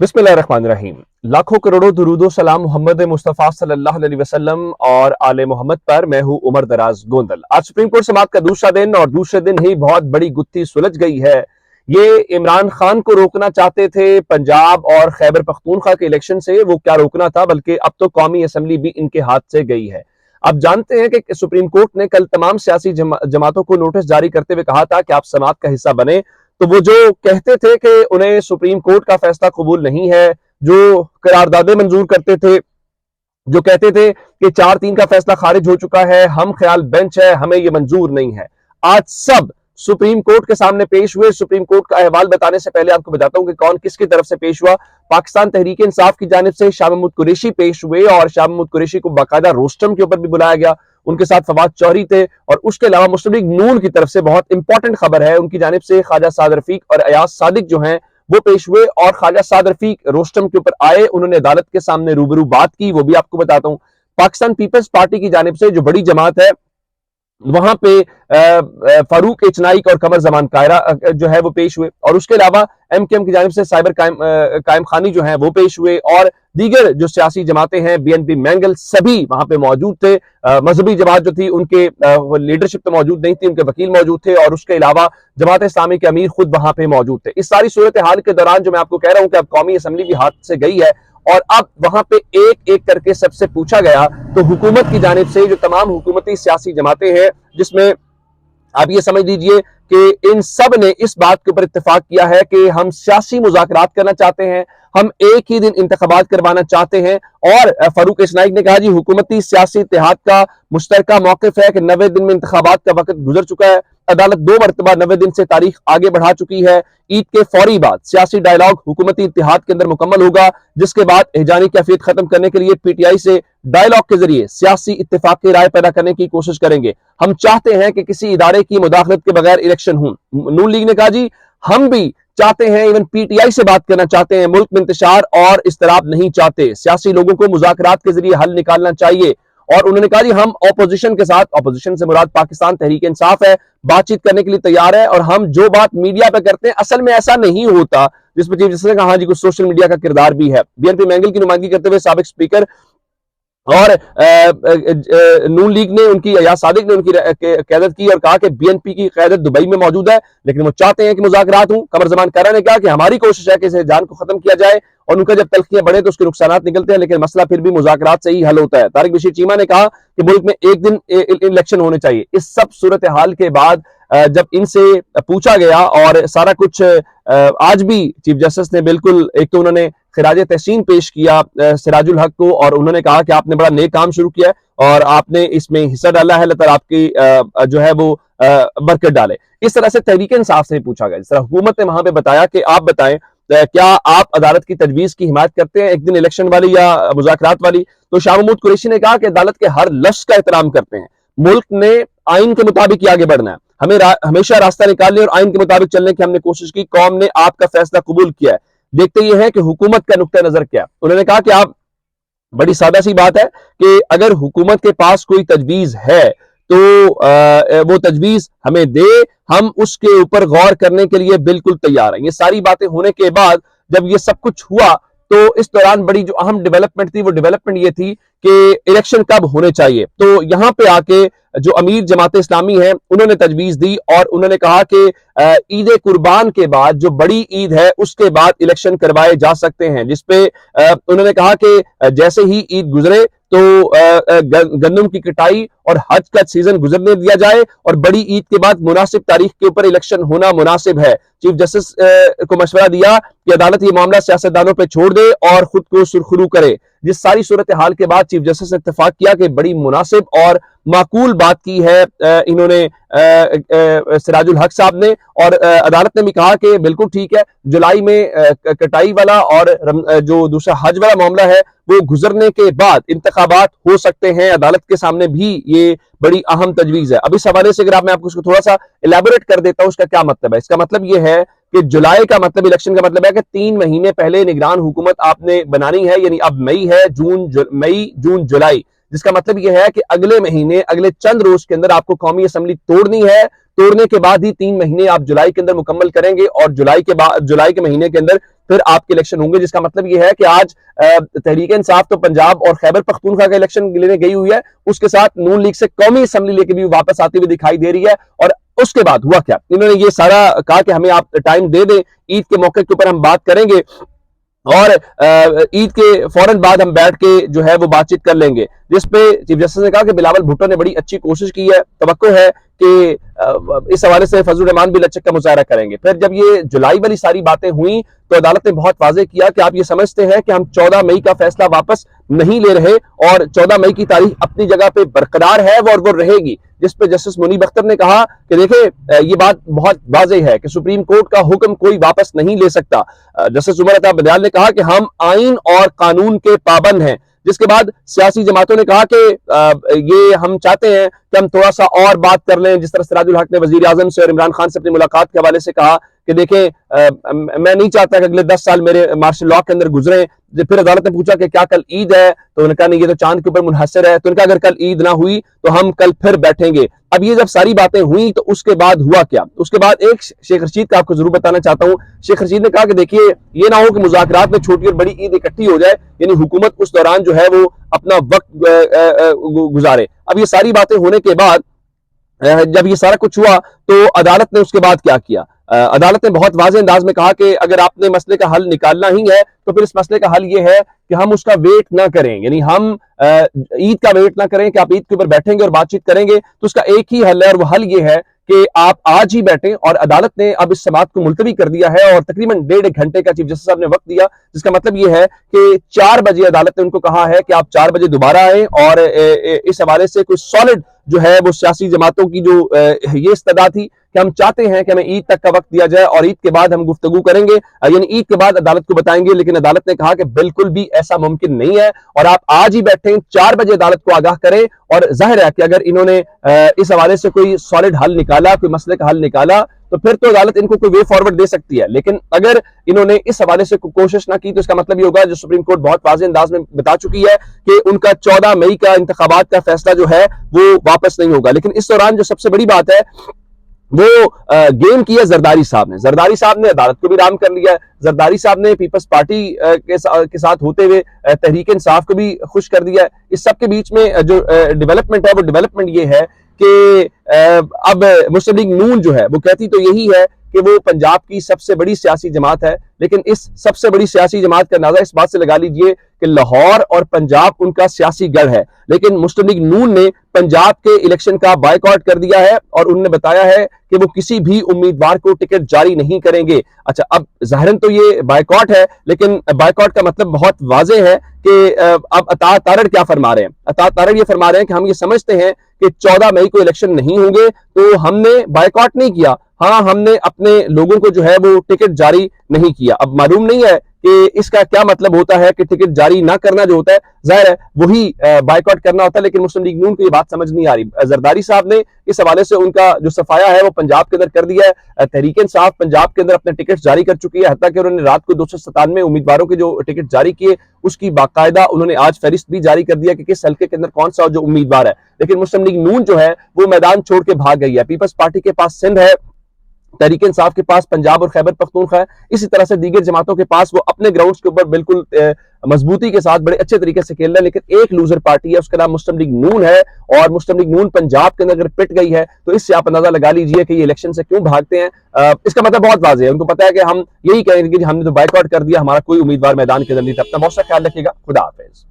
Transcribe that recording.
बिस्मिल्लाहिर्रहमानिर्रहीम। लाखों करोड़ों दुरूदो सलाम मोहम्मद मुस्तफ़ा सल्लल्लाहु अलैहि वसल्लम और आले मोहम्मद पर। मैं हूं उमर दराज गोंदल। आज सुप्रीम कोर्ट समाअत का दूसरा दिन और दूसरे दिन ही बहुत बड़ी गुत्थी सुलझ गई है। ये इमरान खान को रोकना चाहते थे पंजाब और खैबर पख्तूनख्वा के इलेक्शन से, वो क्या रोकना था, बल्कि अब तो कौमी असम्बली भी इनके हाथ से गई है। अब जानते हैं कि सुप्रीम कोर्ट ने कल तमाम सियासी जमातों को नोटिस जारी करते हुए कहा था कि आप समाअत का हिस्सा बने। तो वो जो कहते थे कि उन्हें सुप्रीम कोर्ट का फैसला कबूल नहीं है, जो करारदादे मंजूर करते थे, जो कहते थे कि 4-3 का फैसला खारिज हो चुका है, हम ख्याल बेंच है, हमें यह मंजूर नहीं है, आज सब सुप्रीम कोर्ट के सामने पेश हुए। सुप्रीम कोर्ट का अहवाल बताने से पहले आपको बताता हूं कि कौन किसकी तरफ से पेश हुआ। पाकिस्तान तहरीक इंसाफ की जानिब से शाह महमूद कुरैशी पेश हुए और शाह महमूद कुरैशी को बाकायदा रोस्टम के ऊपर भी बुलाया गया। उनके साथ फवाद चौधरी थे और उसके अलावा मुस्लिम लीग नून की तरफ से बहुत इंपॉर्टेंट खबर है, उनकी जानिब से ख्वाजा साद रफीक और अयाज सादिक जो हैं वो पेश हुए और ख्वाजा साद रफीक रोस्टम के ऊपर आए, उन्होंने अदालत के सामने रूबरू बात की, वो भी आपको बताता हूं। पाकिस्तान पीपल्स पार्टी की जानिब से जो बड़ी जमात है वहां पे फारूक इचनाइक और कमर जमान कायरा जो है वो पेश हुए और उसके अलावा एमकेएम की जानिब से साइबर कायम खानी जो है वो पेश हुए और दीगर जो सियासी जमातें हैं, बीएनपी मैंगल, सभी वहां पे मौजूद थे। मजहबी जमात जो थी उनके लीडरशिप तो मौजूद नहीं थी, उनके वकील मौजूद थे और उसके अलावा जमात इस्लामी के अमीर खुद वहां पे मौजूद थे। इस सारी सूरत हाल के दौरान जो मैं आपको कह रहा हूं कि अब कौमी असम्बली भी हाथ से गई है और अब वहां पे एक एक करके सबसे पूछा गया, तो हुकूमत की जानिब से जो तमाम हुकूमती सियासी जमातें हैं, जिसमें आप ये समझ लीजिए कि इन सब ने इस बात के ऊपर इत्तेफाक किया है कि हम सियासी मुज़ाकरात करना चाहते हैं, हम एक ही दिन इंतखाबात करवाना चाहते हैं। और फारूक इस्नाइक ने कहा जी हुकूमती सियासी इत्तेहाद का मुश्तरका मौक़िफ़ है कि 90 दिन में इंतखाबात का वक्त गुजर चुका है, अदालत 2 मरतबा 90 दिन से तारीख आगे बढ़ा चुकी है। ईद के फौरी बाद सियासी डायलॉग हुकूमती इत्तेहाद के अंदर मुकम्मल होगा, जिसके बाद एहजानी कैफियत खत्म करने के लिए पीटीआई से डायलॉग के जरिए सियासी इत्तेफाक की राय पैदा करने की कोशिश करेंगे। हम चाहते हैं कि किसी इदारे की मुदाखलत के बगैर इलेक्शन हो। नून लीग ने कहा जी हम भी चाहते हैं, इवन पीटीआई से बात करना चाहते हैं, मुल्क में इंतशार और इस्तराब नहीं चाहते, सियासी लोगों को मुज़ाकरात के जरिए हल निकालना चाहिए। और उन्होंने कहा जी हम ऑपोजिशन के साथ, ऑपोजिशन से मुराद पाकिस्तान तहरीक इंसाफ है, बातचीत करने के लिए तैयार है और हम जो बात मीडिया पे करते हैं असल में ऐसा नहीं होता, जिसमें चीफ जस्टिस ने कहा जी कुछ सोशल मीडिया का किरदार भी है। बीएनपी मैंगल की नुमाइंदगी करते हुए साबिक स्पीकर और नून लीग ने उनकी अयाज सादिक ने उनकी क़यादत की और कहा कि बीएनपी की क़यादत दुबई में मौजूद है, लेकिन वो चाहते हैं कि मुज़ाकरात हों। कमर जमान कायरा ने कहा कि हमारी कोशिश है कि इस जान को खत्म किया जाए और उनका जब तलखियां बढ़े तो उसके नुकसानात निकलते हैं, लेकिन मसला फिर भी मुज़ाकरात से ही हल होता है। तारिक बशीर चीमा ने कहा कि मुल्क में एक दिन इलेक्शन होने चाहिए। इस सब सूरत हाल के बाद जब इनसे पूछा गया और सारा कुछ आज भी चीफ जस्टिस ने बिल्कुल, एक तो उन्होंने खिराज तहसीन पेश किया सिराजुल हक को और उन्होंने कहा कि आपने बड़ा नेक काम शुरू किया है और आपने इसमें हिस्सा डाला है, अल्लाह ताला आपकी जो है वो बरकत डाले। इस तरह से तहरीक इंसाफ से पूछा गया, जिस तरह हुकूमत ने वहां पे बताया कि आप बताएं क्या आप अदालत की तजवीज की हिमायत करते हैं, एक दिन इलेक्शन वाली या मुज़ाकरात वाली। तो शाह महमूद कुरैशी ने कहा कि अदालत के हर लफ्ज़ का एहतराम करते हैं, मुल्क ने आइन के मुताबिक ही आगे बढ़ना है, हमें हमेशा रास्ता निकालने और आइन के मुताबिक चलने की हमने कोशिश की, कौम ने आपका फैसला कबूल किया है, देखते ये है कि हुकूमत का नुक्ता नजर क्या। उन्होंने कहा कि आप, बड़ी सादा सी बात है कि अगर हुकूमत के पास कोई तजवीज है तो वो तजवीज हमें दे, हम उसके ऊपर गौर करने के लिए बिल्कुल तैयार हैं। ये सारी बातें होने के बाद जब ये सब कुछ हुआ तो इस दौरान बड़ी जो अहम डेवलपमेंट थी वो डेवलपमेंट ये थी कि इलेक्शन कब होने चाहिए। तो यहां पे आके जो अमीर जमात इस्लामी है उन्होंने तजवीज दी और उन्होंने कहा कि ईद कुर्बान के बाद जो बड़ी ईद है उसके बाद इलेक्शन करवाए जा सकते हैं, जिसपे उन्होंने कहा कि जैसे ही ईद गुजरे तो गंदम की कटाई और हज का सीजन गुजरने दिया जाए और बड़ी ईद के बाद मुनासिब तारीख के ऊपर इलेक्शन होना मुनासिब है। चीफ जस्टिस को मशवरा दिया कि अदालत ये मामला सियासतदानों पर छोड़ दे और खुद को सुरखरू करे। जिस सारी सूरत हाल के बाद चीफ जस्टिस ने इत्तेफाक किया कि बड़ी मुनासिब और माकूल बात की है इन्होंने सिराजुल हक साहब ने और अदालत ने भी कहा कि बिल्कुल ठीक है, जुलाई में कटाई वाला और जो दूसरा हज वाला मामला है वो गुजरने के बाद इंतखाबात हो सकते हैं। अदालत के सामने भी ये बड़ी अहम तजवीज है। अब इस हवाले से अगर आप मैं आपको उसको थोड़ा सा इलेबोरेट कर देता हूं, उसका क्या मतलब है। इसका मतलब ये है कि जुलाई का मतलब, इलेक्शन का मतलब है कि 3 महीने पहले निगरान हुकूमत आपने बनानी है, यानी अब मई है, मई जून जुलाई जिसका मतलब यह है कि अगले महीने, अगले चंद रोज के अंदर आपको कौमी असम्बली तोड़नी है। तोड़ने के बाद ही 3 महीने आप जुलाई के अंदर मुकम्मल करेंगे और जुलाई के महीने के अंदर फिर आपके इलेक्शन होंगे। जिसका मतलब यह है कि आज तहरीक इंसाफ तो पंजाब और खैबर पख्तूनख्वा का इलेक्शन लेने गई हुई है, उसके साथ नून लीग से कौमी असम्बली लेके भी वापस आती हुई दिखाई दे रही है। और उसके बाद हुआ क्या, इन्होंने ये सारा कहा कि हमें आप टाइम दे दें, ईद के मौके के ऊपर हम बात करेंगे और ईद के फौरन बाद हम बैठ के जो है वो बातचीत कर लेंगे। जिसपे चीफ जस्टिस ने कहा कि बिलावल भुट्टो ने बड़ी अच्छी कोशिश की है, तवक्को है कि इस हवाले से फजलुर रहमान भी लचक का मुजाहरा करेंगे। फिर जब ये जुलाई वाली सारी बातें हुई तो अदालत ने बहुत वाज़ेह किया कि आप ये समझते हैं कि हम 14 मई का फैसला वापस नहीं ले रहे और 14 मई की तारीख अपनी जगह पे बरकरार है और वो रहेगी। जिस पे जस्टिस मुनीब अख्तर ने कहा कि देखिए ये बात बहुत वाज़ेह है कि सुप्रीम कोर्ट का हुक्म कोई वापस नहीं ले सकता। जस्टिस उमर अता बंदयाल ने कहा कि हम आइन और कानून के पाबंद हैं। जिसके बाद सियासी जमातों ने कहा कि ये हम चाहते हैं कि हम थोड़ा सा और बात कर लें। जिस तरह सिराजुल हक ने वजीर आजम से और इमरान खान से अपनी मुलाकात के हवाले से कहा कि देखें मैं नहीं चाहता कि अगले 10 साल मेरे मार्शल लॉ के अंदर गुजरे। फिर अदालत ने पूछा कि क्या कल ईद है, तो उन्होंने कहा नहीं, ये तो चांद के ऊपर मुनहसर है। तो उनका अगर कल ईद ना हुई तो हम कल फिर बैठेंगे। अब ये जब सारी बातें हुई तो उसके बाद हुआ क्या, उसके बाद एक शेख रशीद का आपको जरूर बताना चाहता हूं। शेख रशीद ने कहा कि देखिए ये ना हो कि मुज़ाकरात में छोटी और बड़ी ईद इकट्ठी हो जाए, यानी हुकूमत उस दौरान जो है वो अपना वक्त गुजारे। अब ये सारी बातें होने के बाद जब ये सारा कुछ हुआ तो अदालत ने उसके बाद क्या किया, अदालत ने बहुत वाज़ेह अंदाज में कहा कि अगर आपने मसले का हल निकालना ही है तो फिर इस मसले का हल ये है कि हम उसका वेट ना करें, यानी हम ईद का वेट ना करें कि आप ईद के ऊपर बैठेंगे और बातचीत करेंगे। तो उसका एक ही हल है और वह हल ये है कि आप आज ही बैठें। और अदालत ने अब इस समाअत को मुलतवी कर दिया है और तकरीबन 1.5 घंटे का चीफ जस्टिस साहब ने वक्त दिया। जिसका मतलब ये है कि 4 बजे अदालत ने उनको कहा है कि आप 4 बजे दोबारा आए और इस हवाले से कोई सॉलिड जो है वो सियासी जमातों की जो ये इस्तदा थी कि हम चाहते हैं कि हमें ईद तक का वक्त दिया जाए और ईद के बाद हम गुफ्तगू करेंगे, यानी ईद के बाद अदालत को बताएंगे। लेकिन अदालत ने कहा कि बिल्कुल भी ऐसा मुमकिन नहीं है और आप आज ही बैठें, 4 बजे अदालत को आगाह करें। और जाहिर है कि अगर इन्होंने इस हवाले से कोई सॉलिड हल निकाला, कोई मसले का हल निकाला, तो फिर तो अदालत इनको कोई वे फॉरवर्ड दे सकती है। लेकिन अगर इन्होंने इस हवाले से कोई कोशिश ना की तो इसका मतलब ये होगा, जो सुप्रीम कोर्ट बहुत वाज़ेह अंदाज में बता चुकी है कि उनका 14 मई का इंतखाबात का फैसला जो है वो वापस नहीं होगा। लेकिन इस दौरान जो सबसे बड़ी बात है वो गेम किया जरदारी साहब ने। जरदारी साहब ने अदालत को भी राम कर लिया। जरदारी साहब ने पीपल्स पार्टी के साथ होते हुए तहरीक इंसाफ को भी खुश कर दिया। इस सब के बीच में जो डेवलपमेंट है वो डेवलपमेंट ये है कि अब मुस्लिम लीग नून जो है वो कहती तो यही है कि वो पंजाब की सबसे बड़ी सियासी जमात है। लेकिन इस सबसे बड़ी सियासी जमात का अंदाजा इस बात से लगा लीजिए कि लाहौर और पंजाब उनका सियासी गढ़ है। लेकिन मुस्लिम लीग नून ने पंजाब के इलेक्शन का बायकॉट कर दिया है और उन्होंने बताया है कि वो किसी भी उम्मीदवार को टिकट जारी नहीं करेंगे। अच्छा, अब ज़ाहिरन तो ये बायकॉट है, लेकिन बायकॉट का मतलब बहुत वाज़ेह है कि अब अता तारड़ क्या फरमा रहे हैं। अता तारड़ ये फरमा रहे हैं कि हम ये समझते हैं कि 14 मई को इलेक्शन नहीं होंगे तो हमने बायकॉट नहीं किया, हाँ हमने अपने लोगों को जो है वो टिकट जारी नहीं किया। अब मालूम नहीं है कि इसका क्या मतलब होता है कि टिकट जारी ना करना जो होता है जाहिर है वही बायकॉट करना होता है। लेकिन मुस्लिम लीग नून को ये बात समझ नहीं आ रही। जरदारी साहब ने इस हवाले से उनका जो सफाया है वो पंजाब के अंदर कर दिया है। तहरीक इंसाफ पंजाब के अंदर अपने टिकट जारी कर चुकी है, हत्ता कि उन्होंने रात को 297 उम्मीदवारों के जो टिकट जारी किए उसकी बाकायदा उन्होंने आज फहरिस्त भी जारी कर दिया कि किस हल्के के अंदर कौन सा जो उम्मीदवार है। लेकिन मुस्लिम लीग नून जो है वो मैदान छोड़ के भाग गई है। पीपल्स पार्टी के पास सिंध है, तहरीक इंसाफ के पास पंजाब और खैबर पख्तूनख्वा है। इसी तरह से दीगर जमातों के पास वो अपने ग्राउंड्स के ऊपर बिल्कुल मजबूती के साथ बड़े अच्छे तरीके से खेल रहे हैं। लेकिन एक लूजर पार्टी है, उसका नाम मुस्लिम लीग नून है और मुस्लिम लीग नून पंजाब के अंदर अगर पिट गई है तो इससे आप अंदाजा लगा लीजिए कि ये इलेक्शन से क्यों भागते हैं। इसका मतलब बहुत वाज़ेह है, उनको पता है कि हम यही कहेंगे कि हमने तो बायकॉट कर दिया, हमारा कोई उम्मीदवार मैदान के अंदर नहीं था। अपना बहुत सा ख्याल रखिएगा। खुदा हाफिज।